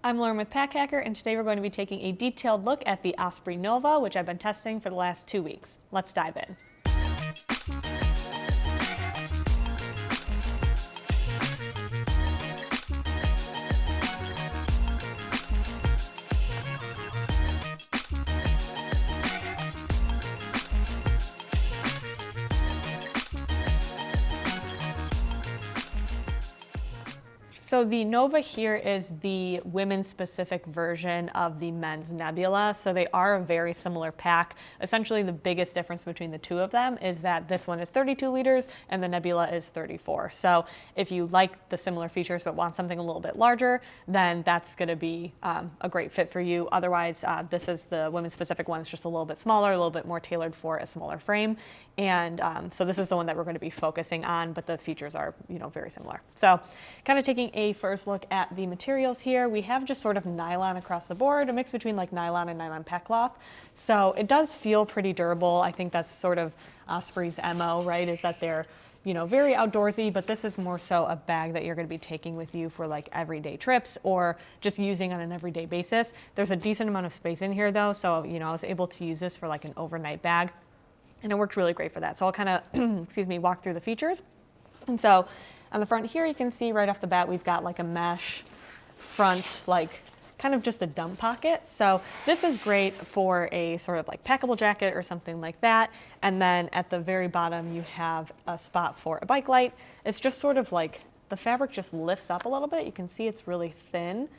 I'm Lauren with Pack Hacker, and today we're going to be taking a detailed look at the Osprey Nova, which I've been testing for the last 2 weeks. Let's dive in. So the Nova here is the women's specific version of the men's Nebula. So they are a very similar pack. Essentially the biggest difference between the two of them is that this one is 32 liters and the Nebula is 34. So if you like the similar features but want something a little bit larger, then that's going to be a great fit for you. Otherwise, this is the women's specific one. It's just a little bit smaller, a little bit more tailored for a smaller frame. And so this is the one that we're going to be focusing on, but the features are, very similar. So kind of taking a first look at the materials here, we have just sort of nylon across the board, a mix between like nylon and nylon pack cloth. So it does feel pretty durable. I think that's sort of Osprey's MO, right? Is that they're, very outdoorsy, but this is more so a bag that you're going to be taking with you for like everyday trips or just using on an everyday basis. There's a decent amount of space in here though. So, I was able to use this for like an overnight bag. And it worked really great for that. So I'll kind of, walk through the features. And so on the front here, you can see right off the bat, we've got like a mesh front, like kind of just a dump pocket. So this is great for a sort of like packable jacket or something like that. And then at the very bottom, you have a spot for a bike light. It's just sort of like the fabric just lifts up a little bit. You can see it's really thin.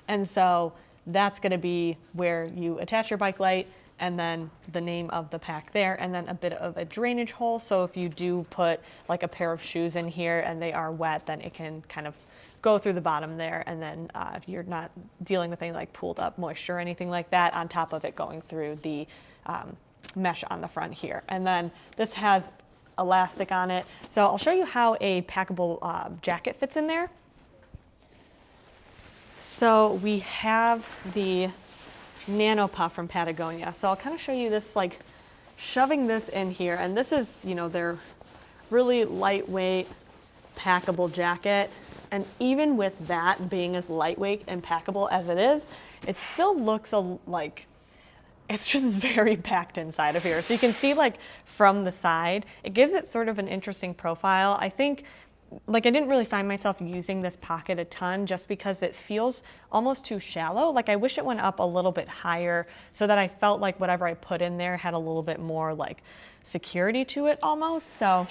And so that's going to be where you attach your bike light, and then the name of the pack there, and then a bit of a drainage hole. So if you do put like a pair of shoes in here and they are wet, then it can kind of go through the bottom there. And then if you're not dealing with any like pooled up moisture or anything like that, on top of it going through the mesh on the front here. And then this has elastic on it. So I'll show you how a packable jacket fits in there. So we have the Nano Puff from Patagonia. So I'll kind of show you this, like shoving this in here. And this is, their really lightweight packable jacket. And even with that being as lightweight and packable as it is, it still looks like it's just very packed inside of here. So you can see like from the side, it gives it sort of an interesting profile. I think I didn't really find myself using this pocket a ton just because it feels almost too shallow. Like I wish it went up a little bit higher so that I felt like whatever I put in there had a little bit more like security to it almost. So,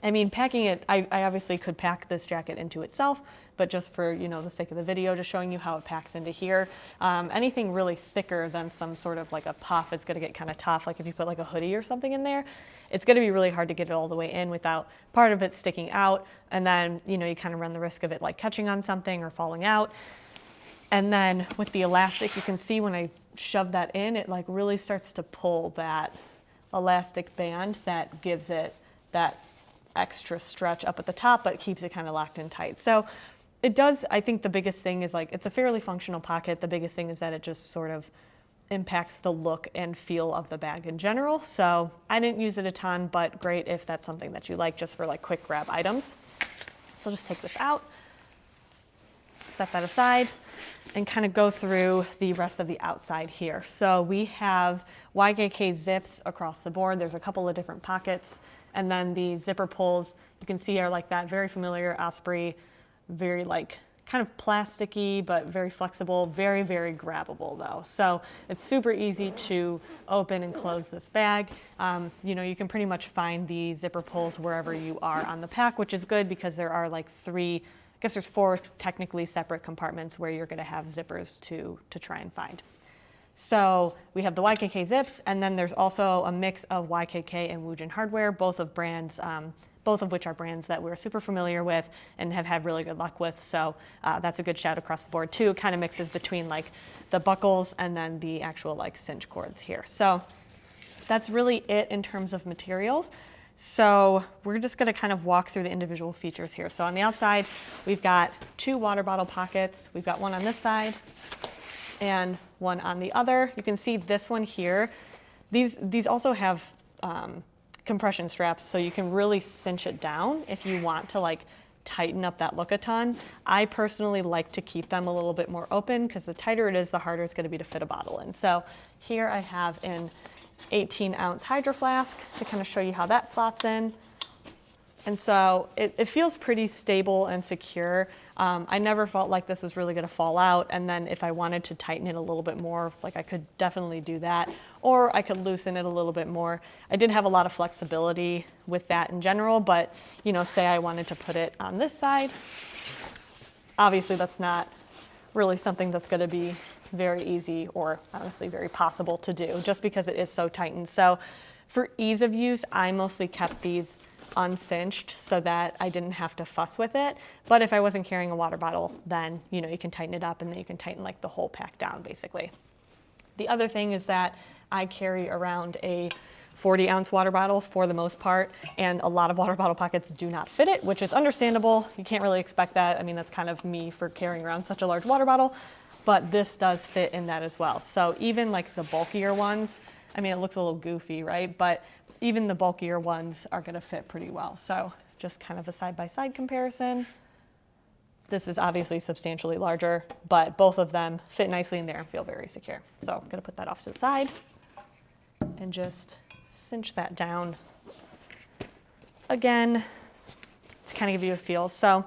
packing it, I obviously could pack this jacket into itself, but just for, the sake of the video, just showing you how it packs into here. Anything really thicker than some sort of like a puff is going to get kind of tough. Like if you put like a hoodie or something in there, it's going to be really hard to get it all the way in without part of it sticking out. And then, you kind of run the risk of it like catching on something or falling out. And then with the elastic, you can see when I shove that in, it like really starts to pull that elastic band that gives it that extra stretch up at the top, but keeps it kind of locked in tight. So it does, I think the biggest thing is like, it's a fairly functional pocket. The biggest thing is that it just sort of impacts the look and feel of the bag in general. So I didn't use it a ton, but great if that's something that you like just for like quick grab items. So I'll just take this out, set that aside, and kind of go through the rest of the outside here. So we have YKK zips across the board. There's a couple of different pockets. And then the zipper pulls, you can see are like that very familiar Osprey, very like kind of plasticky, but very flexible, very, very grabbable though. So it's super easy to open and close this bag. You can pretty much find the zipper pulls wherever you are on the pack, which is good because there are like there's 4 technically separate compartments where you're gonna have zippers to try and find. So we have the YKK zips, and then there's also a mix of YKK and Woojin hardware, both of which are brands that we're super familiar with and have had really good luck with. So that's a good shout across the board too. It kind of mixes between like the buckles and then the actual like cinch cords here. So that's really it in terms of materials. So we're just going to kind of walk through the individual features here. So on the outside, we've got 2 water bottle pockets. We've got one on this side and one on the other. You can see this one here. These also have compression straps, so you can really cinch it down if you want to like tighten up that look a ton. I personally like to keep them a little bit more open because the tighter it is, the harder it's going to be to fit a bottle in. So here I have an 18-ounce Hydro Flask to kind of show you how that slots in. And so it feels pretty stable and secure. I never felt like this was really going to fall out. And then if I wanted to tighten it a little bit more, like I could definitely do that. Or I could loosen it a little bit more. I did have a lot of flexibility with that in general, but you know, say I wanted to put it on this side. Obviously that's not really something that's going to be very easy or honestly very possible to do just because it is so tightened. So for ease of use, I mostly kept these uncinched so that I didn't have to fuss with it. But if I wasn't carrying a water bottle, then you know, you can tighten it up and then you can tighten like the whole pack down basically. The other thing is that I carry around a 40-ounce water bottle for the most part, and a lot of water bottle pockets do not fit it, which is understandable. You can't really expect that. I mean, that's kind of me for carrying around such a large water bottle, but this does fit in that as well. So even like the bulkier ones, I mean, it looks a little goofy, right? But even the bulkier ones are going to fit pretty well. So just kind of a side-by-side comparison. This is obviously substantially larger, but both of them fit nicely in there and feel very secure. So I'm going to put that off to the side and just cinch that down again to kind of give you a feel. So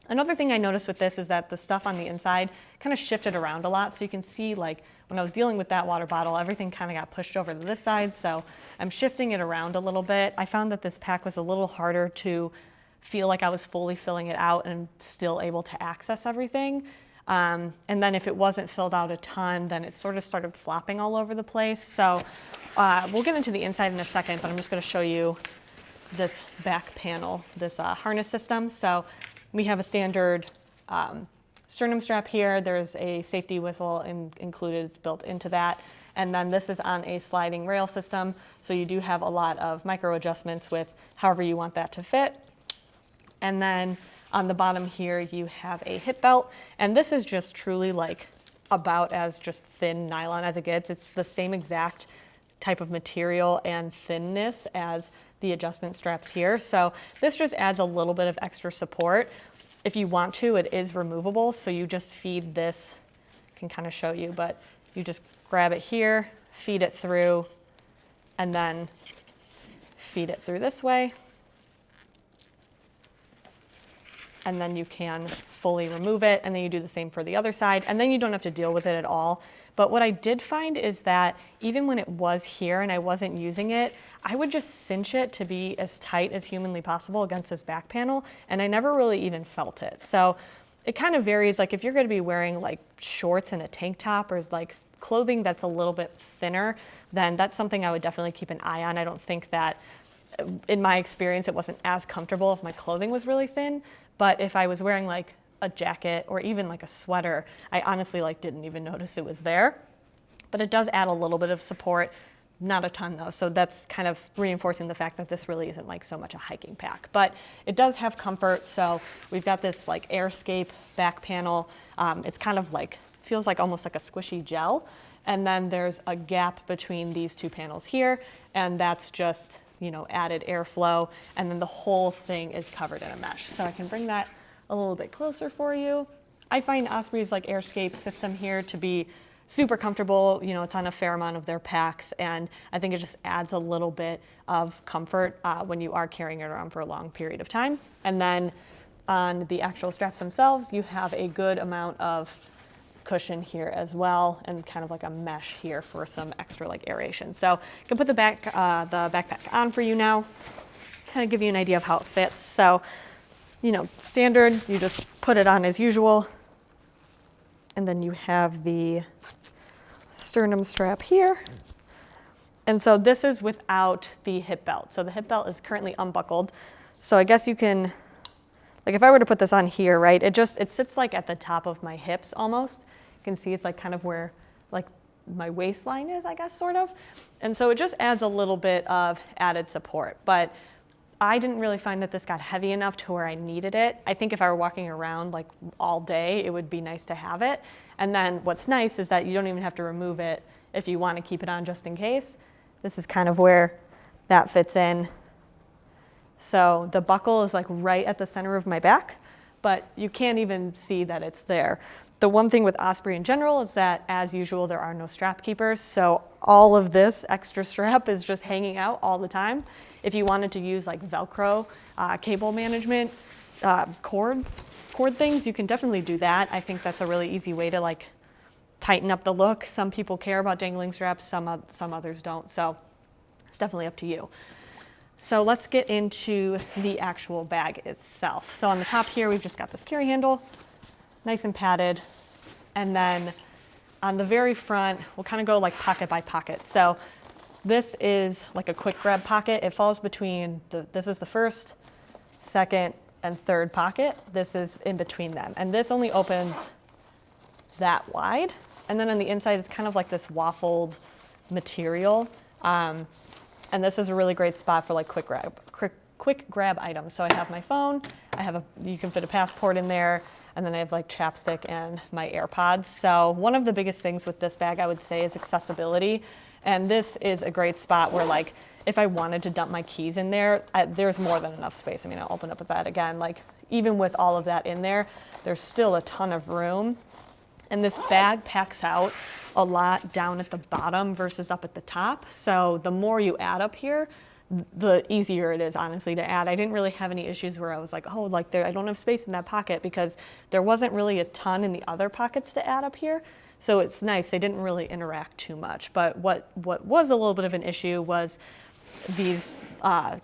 another thing I noticed with this is that the stuff on the inside kind of shifted around a lot. So you can see like when I was dealing with that water bottle, everything kind of got pushed over to this side. So I'm shifting it around a little bit. I found that this pack was a little harder to feel like I was fully filling it out and still able to access everything. And then if it wasn't filled out a ton, then it sort of started flopping all over the place. So we'll get into the inside in a second, but I'm just going to show you this back panel, this harness system. So we have a standard sternum strap here. There's a safety whistle included, it's built into that. And then this is on a sliding rail system. So you do have a lot of micro adjustments with however you want that to fit. And then on the bottom here, you have a hip belt. And this is just truly like about as just thin nylon as it gets. It's the same exact type of material and thinness as the adjustment straps here. So this just adds a little bit of extra support. If you want to, it is removable. So you just feed this, I can kind of show you, but you just grab it here, feed it through, and then feed it through this way. And then you can fully remove it, and then you do the same for the other side, and then you don't have to deal with it at all. But what I did find is that even when it was here and I wasn't using it, I would just cinch it to be as tight as humanly possible against this back panel, and I never really even felt it. So it kind of varies. Like if you're going to be wearing like shorts and a tank top or like clothing that's a little bit thinner, then that's something I would definitely keep an eye on. I don't think that, in my experience, it wasn't as comfortable if my clothing was really thin. But if I was wearing like a jacket or even like a sweater, I honestly like didn't even notice it was there. But it does add a little bit of support, not a ton though. So that's kind of reinforcing the fact that this really isn't like so much a hiking pack. But it does have comfort. So we've got this like airscape back panel. It's kind of like, feels like almost like a squishy gel. And then there's a gap between these two panels here. And that's just, you know, added airflow, and then the whole thing is covered in a mesh. So I can bring that a little bit closer for you. I find Osprey's like airscape system here to be super comfortable. You know, it's on a fair amount of their packs, and I think it just adds a little bit of comfort when you are carrying it around for a long period of time. And then on the actual straps themselves, you have a good amount of cushion here as well, and kind of like a mesh here for some extra like aeration. So I can put the backpack on for you now, kind of give you an idea of how it fits. So, you know, standard, you just put it on as usual, and then you have the sternum strap here. And so this is without the hip belt. So the hip belt is currently unbuckled. So I guess you can, like if I were to put this on here, right, it sits like at the top of my hips almost. You can see it's like kind of where like my waistline is, I guess, sort of. And so it just adds a little bit of added support. But I didn't really find that this got heavy enough to where I needed it. I think if I were walking around like all day, it would be nice to have it. And then what's nice is that you don't even have to remove it if you want to keep it on just in case. This is kind of where that fits in. So the buckle is like right at the center of my back, but you can't even see that it's there. The one thing with Osprey in general is that, as usual, there are no strap keepers. So all of this extra strap is just hanging out all the time. If you wanted to use like Velcro, cable management, cord things, you can definitely do that. I think that's a really easy way to like tighten up the look. Some people care about dangling straps, some others don't. So it's definitely up to you. So let's get into the actual bag itself. So on the top here, we've just got this carry handle, nice and padded. And then on the very front, we'll kind of go like pocket by pocket. So this is like a quick grab pocket. It falls between this is the first, second, and third pocket. This is in between them. And this only opens that wide. And then on the inside, it's kind of like this waffled material. And this is a really great spot for like quick grab items. So I have my phone, you can fit a passport in there, and then I have like chapstick and my AirPods. So one of the biggest things with this bag, I would say, is accessibility. And this is a great spot where like, if I wanted to dump my keys in there, there's more than enough space. I mean, I'll open up with that again. Like, even with all of that in there, there's still a ton of room. And this bag packs out a lot down at the bottom versus up at the top. So the more you add up here, the easier it is, honestly, to add. I didn't really have any issues where I was like, oh, like I don't have space in that pocket, because there wasn't really a ton in the other pockets to add up here. So it's nice. They didn't really interact too much. But what was a little bit of an issue was these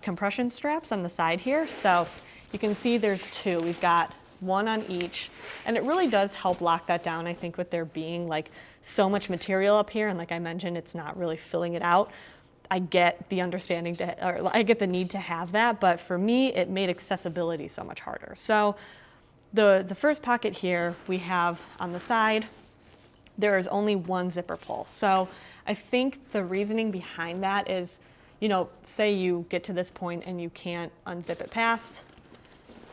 compression straps on the side here. So you can see there's two. We've got one on each, and it really does help lock that down, I think, with there being like so much material up here, and like I mentioned, it's not really filling it out. I get the understanding or I get the need to have that, but for me, it made accessibility so much harder. So the first pocket here we have on the side, there is only one zipper pull. So I think the reasoning behind that is, you know, say you get to this point and you can't unzip it past,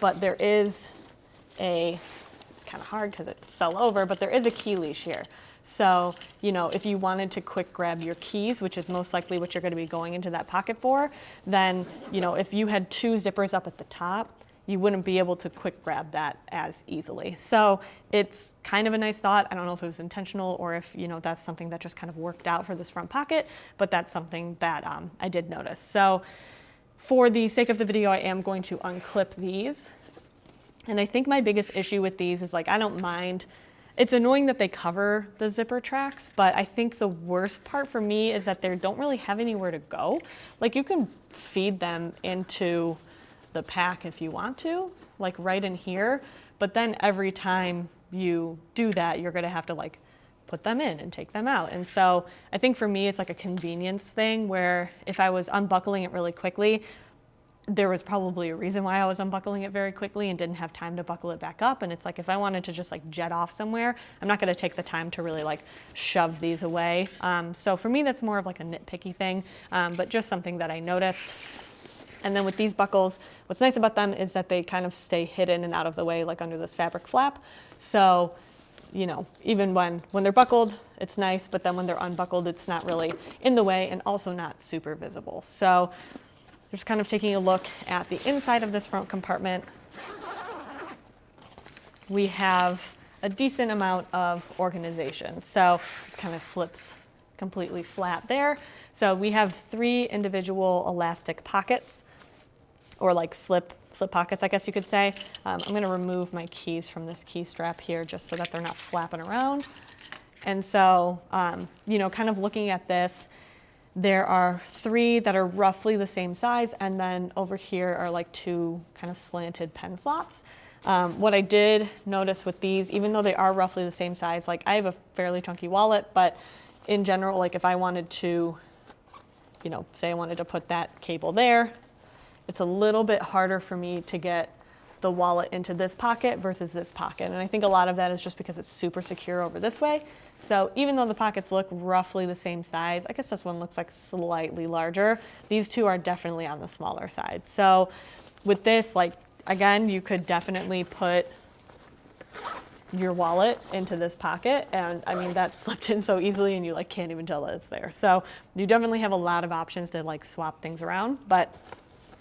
but there is it's kind of hard because it fell over, but there is a key leash here. So, you know, if you wanted to quick grab your keys, which is most likely what you're going to be going into that pocket for, then, you know, if you had two zippers up at the top, you wouldn't be able to quick grab that as easily. So it's kind of a nice thought. I don't know if it was intentional or if, you know, that's something that just kind of worked out for this front pocket, but that's something that I did notice. So for the sake of the video, I am going to unclip these. And I think my biggest issue with these is like, I don't mind. It's annoying that they cover the zipper tracks, but I think the worst part for me is that they don't really have anywhere to go. Like, you can feed them into the pack if you want to, like right in here, but then every time you do that, you're gonna have to like put them in and take them out. And so I think for me, it's like a convenience thing where if I was unbuckling it really quickly, there was probably a reason why I was unbuckling it very quickly and didn't have time to buckle it back up. And it's like, if I wanted to just like jet off somewhere, I'm not gonna take the time to really like shove these away. So for me, that's more of like a nitpicky thing, but just something that I noticed. And then with these buckles, what's nice about them is that they kind of stay hidden and out of the way, like under this fabric flap. So, you know, even when they're buckled, it's nice, but then when they're unbuckled, it's not really in the way and also not super visible. So just kind of taking a look at the inside of this front compartment, we have a decent amount of organization. So this kind of flips completely flat there. So we have 3 individual elastic pockets, or like slip pockets, I guess you could say. I'm gonna remove my keys from this key strap here just so that they're not flapping around. And so, you know, kind of looking at this, there are 3 that are roughly the same size, and then over here are like 2 kind of slanted pen slots. What I did notice with these, even though they are roughly the same size, like I have a fairly chunky wallet, but in general, like if I wanted to, you know, say I wanted to put that cable there, it's a little bit harder for me to get the wallet into this pocket versus this pocket. And I think a lot of that is just because it's super secure over this way. So even though the pockets look roughly the same size, I guess this one looks like slightly larger, these 2 are definitely on the smaller side. So with this, like, again, you could definitely put your wallet into this pocket, and I mean, that slipped in so easily and you like can't even tell that it's there. So you definitely have a lot of options to like swap things around, but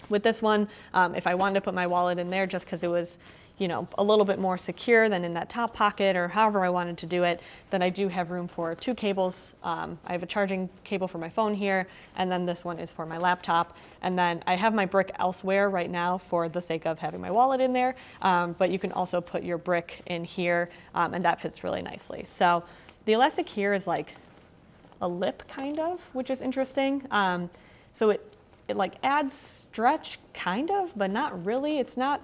With this one, if I wanted to put my wallet in there just because it was, you know, a little bit more secure than in that top pocket or however I wanted to do it, then I do have room for 2 cables. I have a charging cable for my phone here, and then this one is for my laptop. And then I have my brick elsewhere right now for the sake of having my wallet in there, but you can also put your brick in here, and that fits really nicely. So the elastic here is like a lip kind of, which is interesting. So it like adds stretch kind of, but not really. It's not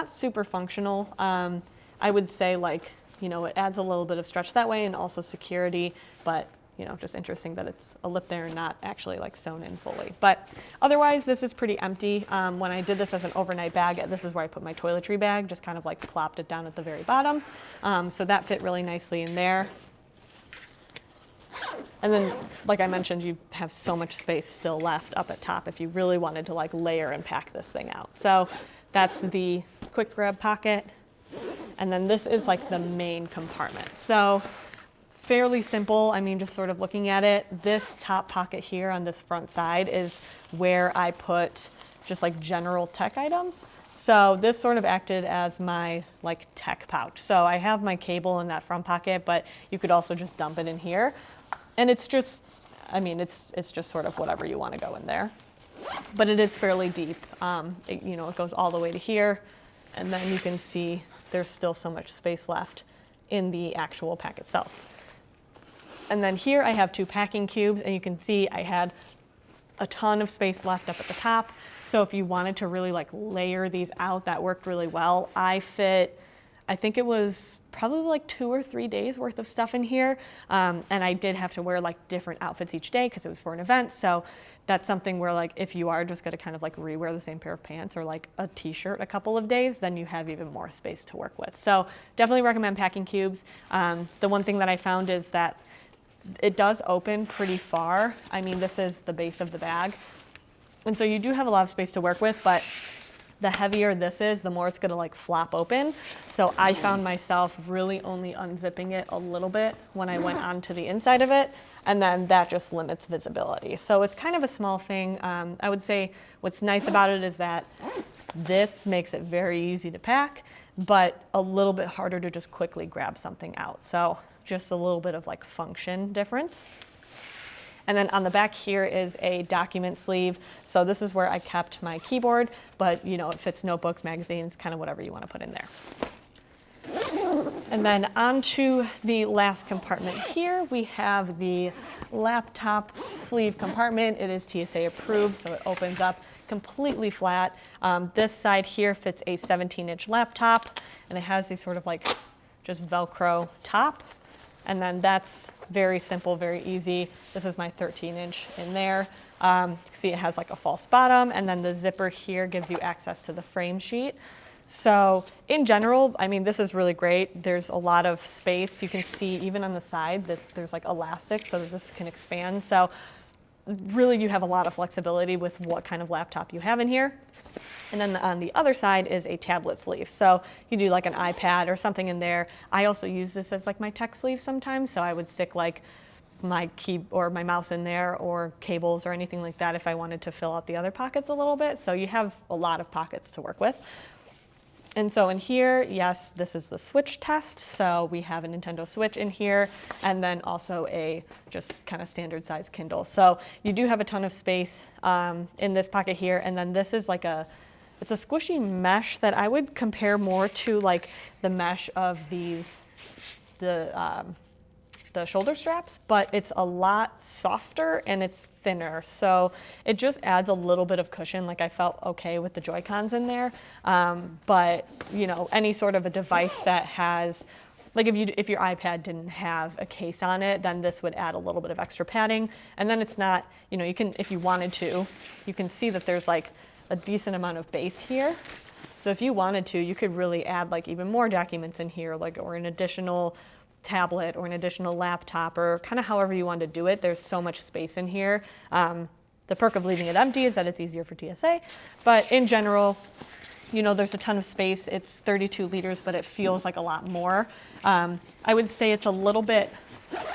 super functional. I would say like, you know, it adds a little bit of stretch that way and also security, but you know, just interesting that it's a lip there and not actually like sewn in fully. But otherwise, this is pretty empty. When I did this as an overnight bag, this is where I put my toiletry bag, just kind of like plopped it down at the very bottom. So that fit really nicely in there. And then, like I mentioned, you have so much space still left up at top if you really wanted to like layer and pack this thing out. So that's the quick grab pocket. And then this is like the main compartment. So fairly simple. I mean, just sort of looking at it, this top pocket here on this front side is where I put just like general tech items. So this sort of acted as my like tech pouch. So I have my cable in that front pocket, but you could also just dump it in here. And it's just, I mean, it's just sort of whatever you want to go in there. But it is fairly deep. You know, it goes all the way to here. And then you can see there's still so much space left in the actual pack itself. And then here I have 2 packing cubes, and you can see I had a ton of space left up at the top. So if you wanted to really like layer these out, that worked really well. I think it was probably like 2 or 3 days worth of stuff in here. And I did have to wear like different outfits each day because it was for an event. So that's something where like if you are just going to kind of like rewear the same pair of pants or like a t-shirt a couple of days, then you have even more space to work with. So definitely recommend packing cubes. The one thing that I found is that it does open pretty far. I mean, this is the base of the bag. And so you do have a lot of space to work with, but the heavier this is, the more it's gonna like flop open. So I found myself really only unzipping it a little bit when I went onto the inside of it, and then that just limits visibility. So it's kind of a small thing. I would say what's nice about it is that this makes it very easy to pack, but a little bit harder to just quickly grab something out. So just a little bit of like function difference. And then on the back here is a document sleeve. So this is where I kept my keyboard, but you know, it fits notebooks, magazines, kind of whatever you want to put in there. And then onto the last compartment here, we have the laptop sleeve compartment. It is TSA approved, so it opens up completely flat. This side here fits a 17-inch laptop, and it has these sort of like just Velcro top. And then that's very simple, very easy. This is my 13-inch in there. You can see it has like a false bottom, and then the zipper here gives you access to the frame sheet. So in general, I mean, this is really great. There's a lot of space. You can see even on the side, there's like elastic so that this can expand. So really you have a lot of flexibility with what kind of laptop you have in here. And then on the other side is a tablet sleeve. So you do like an iPad or something in there. I also use this as like my tech sleeve sometimes. So I would stick like my key or my mouse in there or cables or anything like that if I wanted to fill out the other pockets a little bit. So you have a lot of pockets to work with. And so in here, yes, this is the Switch test. So we have a Nintendo Switch in here, and then also a just kind of standard size Kindle. So you do have a ton of space in this pocket here. And then this is like it's a squishy mesh that I would compare more to like the mesh of the shoulder straps, but it's a lot softer and it's thinner. So it just adds a little bit of cushion. Like I felt okay with the Joy-Cons in there. But you know, any sort of a device that has, like if your iPad didn't have a case on it, then this would add a little bit of extra padding. And then it's not, you know, you can, if you wanted to, you can see that there's like a decent amount of base here. So if you wanted to, you could really add like even more documents in here, like, or an additional tablet or an additional laptop or kind of however you want to do it. There's so much space in here. The perk of leaving it empty is that it's easier for TSA, but in general, you know, there's a ton of space. It's 32 liters, but it feels like a lot more. I would say it's a little bit,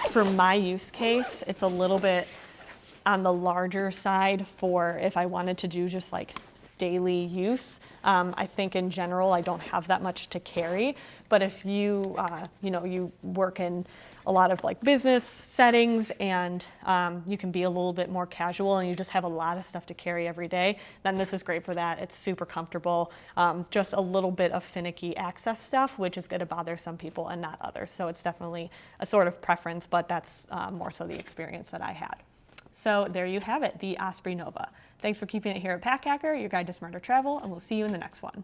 for my use case, it's a little bit on the larger side for if I wanted to do just like daily use. I think in general, I don't have that much to carry, but if you, you work in a lot of like business settings and you can be a little bit more casual and you just have a lot of stuff to carry every day, then this is great for that. It's super comfortable, just a little bit of finicky access stuff, which is going to bother some people and not others. So it's definitely a sort of preference, but that's more so the experience that I had. So there you have it, the Osprey Nova. Thanks for keeping it here at Pack Hacker, your guide to smarter travel, and we'll see you in the next one.